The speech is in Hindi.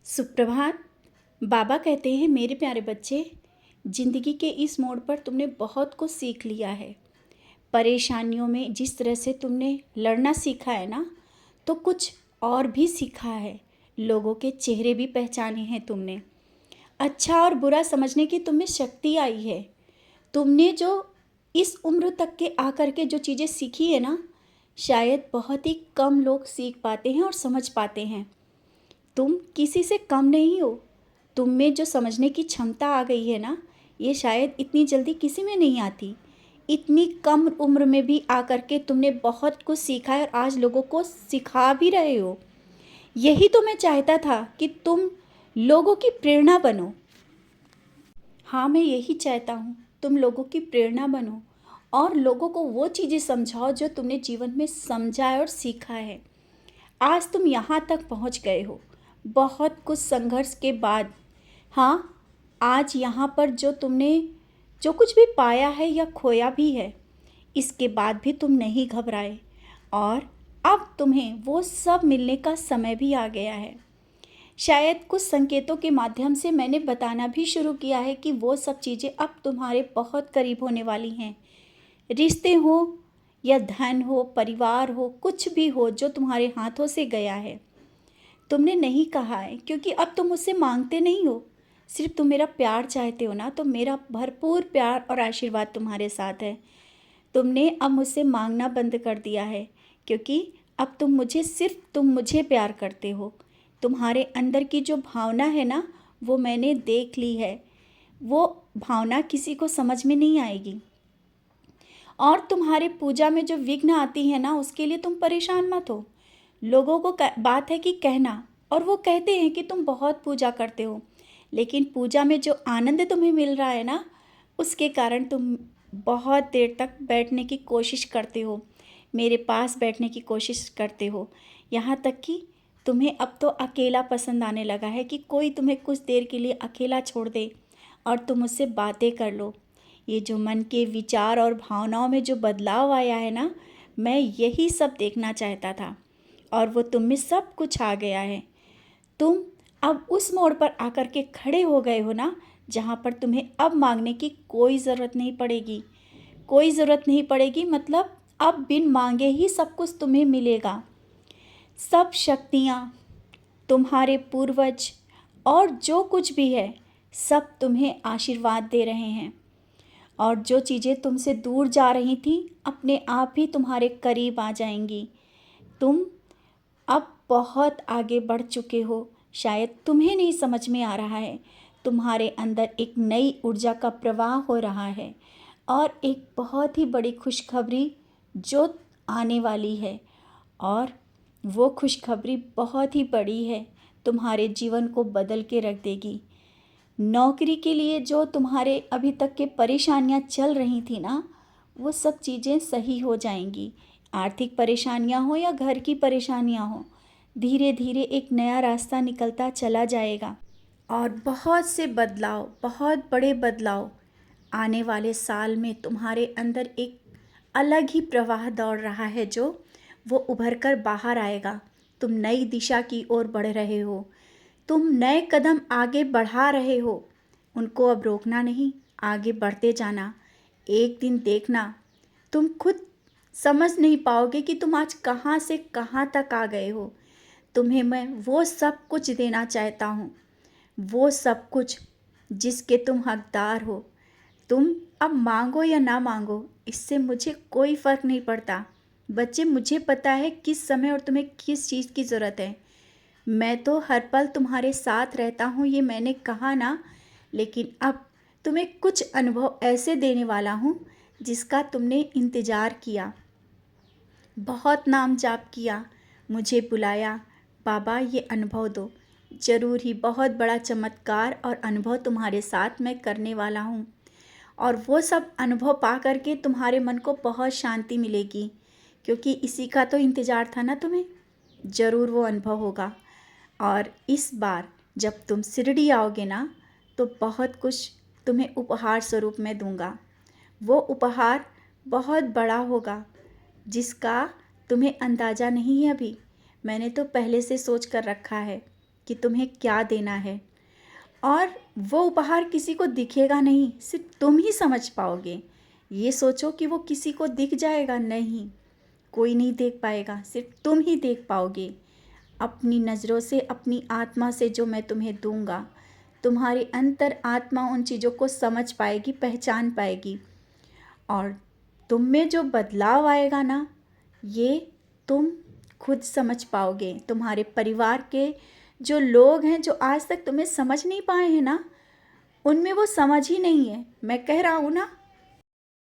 सुप्रभात। बाबा कहते हैं, मेरे प्यारे बच्चे, ज़िंदगी के इस मोड़ पर तुमने बहुत कुछ सीख लिया है। परेशानियों में जिस तरह से तुमने लड़ना सीखा है ना, तो कुछ और भी सीखा है। लोगों के चेहरे भी पहचाने हैं तुमने। अच्छा और बुरा समझने की तुम्हें शक्ति आई है। तुमने जो इस उम्र तक के आकर के जो चीज़ें सीखी है ना, शायद बहुत ही कम लोग सीख पाते हैं और समझ पाते हैं। तुम किसी से कम नहीं हो। तुम में जो समझने की क्षमता आ गई है ना, ये शायद इतनी जल्दी किसी में नहीं आती। इतनी कम उम्र में भी आकर के तुमने बहुत कुछ सीखा है और आज लोगों को सिखा भी रहे हो। यही तो मैं चाहता था कि तुम लोगों की प्रेरणा बनो। हाँ, मैं यही चाहता हूँ, तुम लोगों की प्रेरणा बनो और लोगों को वो चीज़ें समझाओ जो तुमने जीवन में समझा है और सीखा है। आज तुम यहाँ तक पहुँच गए हो, बहुत कुछ संघर्ष के बाद। हाँ, आज यहाँ पर जो तुमने जो कुछ भी पाया है या खोया भी है, इसके बाद भी तुम नहीं घबराए और अब तुम्हें वो सब मिलने का समय भी आ गया है। शायद कुछ संकेतों के माध्यम से मैंने बताना भी शुरू किया है कि वो सब चीज़ें अब तुम्हारे बहुत करीब होने वाली हैं। रिश्ते हो या धन हो, परिवार हो, कुछ भी हो जो तुम्हारे हाथों से गया है, तुमने नहीं कहा है क्योंकि अब तुम मुझसे मांगते नहीं हो। सिर्फ तुम मेरा प्यार चाहते हो ना, तो मेरा भरपूर प्यार और आशीर्वाद तुम्हारे साथ है। तुमने अब मुझसे मांगना बंद कर दिया है क्योंकि अब तुम मुझे प्यार करते हो। तुम्हारे अंदर की जो भावना है ना, वो मैंने देख ली है। वो भावना किसी को समझ में नहीं आएगी। और तुम्हारे पूजा में जो विघ्न आती है ना, उसके लिए तुम परेशान मत हो। लोगों को बात है कि कहना, और वो कहते हैं कि तुम बहुत पूजा करते हो, लेकिन पूजा में जो आनंद तुम्हें मिल रहा है ना, उसके कारण तुम बहुत देर तक बैठने की कोशिश करते हो, मेरे पास बैठने की कोशिश करते हो। यहाँ तक कि तुम्हें अब तो अकेला पसंद आने लगा है कि कोई तुम्हें कुछ देर के लिए अकेला छोड़ दे और तुम मुझसे बातें कर लो। ये जो मन के विचार और भावनाओं में जो बदलाव आया है ना, मैं यही सब देखना चाहता था और वो तुम में सब कुछ आ गया है। तुम अब उस मोड़ पर आकर के खड़े हो गए हो ना, जहाँ पर तुम्हें अब मांगने की कोई ज़रूरत नहीं पड़ेगी। कोई ज़रूरत नहीं पड़ेगी मतलब अब बिन मांगे ही सब कुछ तुम्हें मिलेगा। सब शक्तियाँ, तुम्हारे पूर्वज और जो कुछ भी है, सब तुम्हें आशीर्वाद दे रहे हैं। और जो चीज़ें तुमसे दूर जा रही थीं, अपने आप ही तुम्हारे करीब आ जाएंगी। तुम अब बहुत आगे बढ़ चुके हो, शायद तुम्हें नहीं समझ में आ रहा है। तुम्हारे अंदर एक नई ऊर्जा का प्रवाह हो रहा है और एक बहुत ही बड़ी खुशखबरी जो आने वाली है, और वो खुशखबरी बहुत ही बड़ी है, तुम्हारे जीवन को बदल के रख देगी। नौकरी के लिए जो तुम्हारे अभी तक के परेशानियां चल रही थी ना, वो सब चीज़ें सही हो जाएंगी। आर्थिक परेशानियां हो या घर की परेशानियां हो, धीरे धीरे एक नया रास्ता निकलता चला जाएगा और बहुत से बदलाव, बहुत बड़े बदलाव आने वाले साल में तुम्हारे अंदर एक अलग ही प्रवाह दौड़ रहा है, जो वो उभर कर बाहर आएगा। तुम नई दिशा की ओर बढ़ रहे हो, तुम नए कदम आगे बढ़ा रहे हो। उनको अब रोकना नहीं, आगे बढ़ते जाना। एक दिन देखना, तुम खुद समझ नहीं पाओगे कि तुम आज कहाँ से कहाँ तक आ गए हो। तुम्हें मैं वो सब कुछ देना चाहता हूँ, वो सब कुछ जिसके तुम हकदार हो। तुम अब मांगो या ना मांगो, इससे मुझे कोई फ़र्क नहीं पड़ता। बच्चे, मुझे पता है किस समय और तुम्हें किस चीज़ की ज़रूरत है। मैं तो हर पल तुम्हारे साथ रहता हूँ, ये मैंने कहा ना, लेकिन अब तुम्हें कुछ अनुभव ऐसे देने वाला हूँ जिसका तुमने इंतज़ार किया, बहुत नाम जाप किया, मुझे बुलाया, बाबा ये अनुभव दो। ज़रूर ही बहुत बड़ा चमत्कार और अनुभव तुम्हारे साथ मैं करने वाला हूँ, और वो सब अनुभव पा करके तुम्हारे मन को बहुत शांति मिलेगी, क्योंकि इसी का तो इंतज़ार था ना तुम्हें। ज़रूर वो अनुभव होगा। और इस बार जब तुम शिरडी आओगे ना, तो बहुत कुछ तुम्हें उपहार स्वरूप में दूंगा। वो उपहार बहुत बड़ा होगा, जिसका तुम्हें अंदाज़ा नहीं है अभी। मैंने तो पहले से सोच कर रखा है। कि तुम्हें क्या देना है। और वो उपहार किसी को दिखेगा नहीं, सिर्फ तुम ही समझ पाओगे। ये सोचो कि वो किसी को दिख जाएगा, नहीं, कोई नहीं देख पाएगा, सिर्फ तुम ही देख पाओगे। अपनी नज़रों से, अपनी आत्मा से जो मैं तुम्हें दूंगा, तुम्हारी अंतर आत्मा उन चीज़ों को समझ पाएगी, पहचान पाएगी। और तुम में जो बदलाव आएगा ना, ये तुम खुद समझ पाओगे। तुम्हारे परिवार के जो लोग हैं, जो आज तक तुम्हें समझ नहीं पाए हैं ना, उनमें वो समझ ही नहीं है। मैं कह रहा हूँ ना,